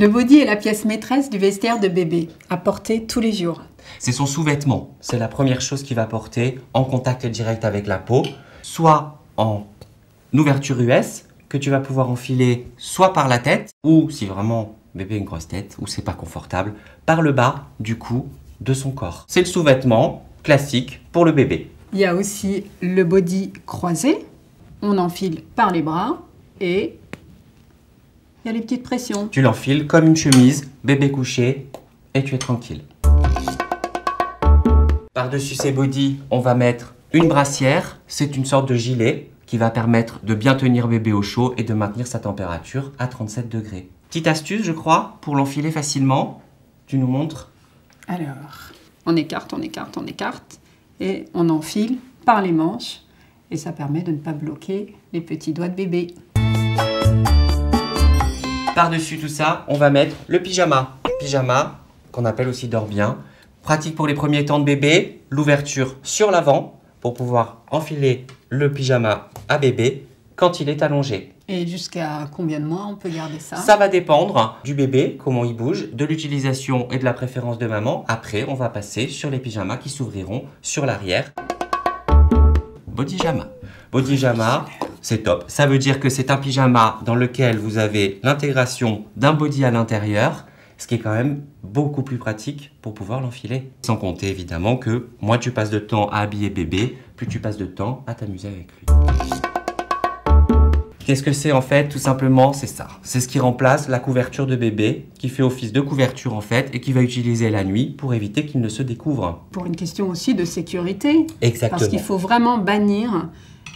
Le body est la pièce maîtresse du vestiaire de bébé, à porter tous les jours. C'est son sous-vêtement. C'est la première chose qu'il va porter en contact direct avec la peau, soit en ouverture US, que tu vas pouvoir enfiler soit par la tête, ou si vraiment bébé a une grosse tête, ou c'est pas confortable, par le bas du cou de son corps. C'est le sous-vêtement classique pour le bébé. Il y a aussi le body croisé. On enfile par les bras et il y a les petites pressions. Tu l'enfiles comme une chemise, bébé couché, et tu es tranquille. Par-dessus ces bodys, on va mettre une brassière. C'est une sorte de gilet qui va permettre de bien tenir bébé au chaud et de maintenir sa température à 37 degrés. Petite astuce, je crois, pour l'enfiler facilement. Tu nous montres? Alors, on écarte, on écarte, on écarte et on enfile par les manches et ça permet de ne pas bloquer les petits doigts de bébé. Par-dessus tout ça, on va mettre le pyjama. Pyjama, qu'on appelle aussi dors bien. Pratique pour les premiers temps de bébé, l'ouverture sur l'avant pour pouvoir enfiler le pyjama à bébé quand il est allongé. Et jusqu'à combien de mois on peut garder ça? Ça va dépendre du bébé, comment il bouge, de l'utilisation et de la préférence de maman. Après, on va passer sur les pyjamas qui s'ouvriront sur l'arrière. Bodyjama. Bodyjama, c'est top. Ça veut dire que c'est un pyjama dans lequel vous avez l'intégration d'un body à l'intérieur, ce qui est quand même beaucoup plus pratique pour pouvoir l'enfiler. Sans compter évidemment que moins tu passes de temps à habiller bébé, plus tu passes de temps à t'amuser avec lui. Qu'est-ce que c'est en fait? Tout simplement, c'est ça. C'est ce qui remplace la couverture de bébé, qui fait office de couverture en fait, et qui va utiliser la nuit pour éviter qu'il ne se découvre. Pour une question aussi de sécurité. Exactement. Parce qu'il faut vraiment bannir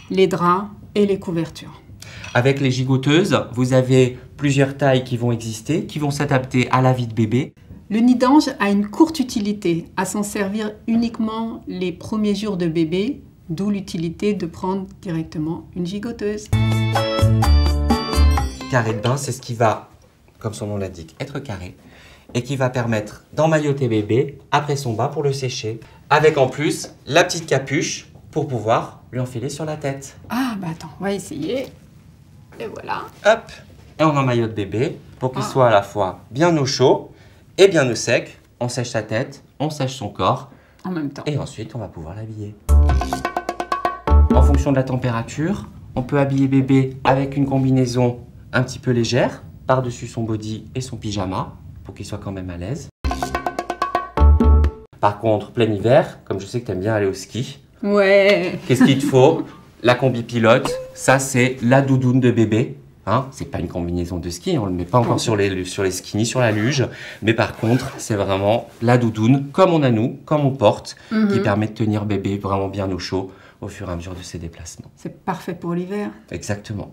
les draps et les couvertures. Avec les gigoteuses, vous avez plusieurs tailles qui vont exister, qui vont s'adapter à la vie de bébé. Le nid d'ange a une courte utilité, à s'en servir uniquement les premiers jours de bébé, d'où l'utilité de prendre directement une gigoteuse. Carré de bain, c'est ce qui va, comme son nom l'indique, être carré et qui va permettre d'emmailloter bébé après son bain pour le sécher. Avec en plus la petite capuche pour pouvoir lui enfiler sur la tête. Ah bah attends, on va essayer. Et voilà. Hop, et on emmaillote bébé pour qu'il soit à la fois bien au chaud et bien au sec. On sèche sa tête, on sèche son corps. En même temps. Et ensuite, on va pouvoir l'habiller. En fonction de la température, on peut habiller bébé avec une combinaison un petit peu légère, par-dessus son body et son pyjama, pour qu'il soit quand même à l'aise. Par contre, plein hiver, comme je sais que tu aimes bien aller au ski, ouais. qu'est-ce qu'il te faut? La combi pilote, ça c'est la doudoune de bébé. Hein, c'est pas une combinaison de ski, on ne le met pas encore sur les skis ni sur la luge, mais par contre, c'est vraiment la doudoune, comme on a nous, comme on porte, qui permet de tenir bébé vraiment bien au chaud au fur et à mesure de ses déplacements. C'est parfait pour l'hiver. Exactement.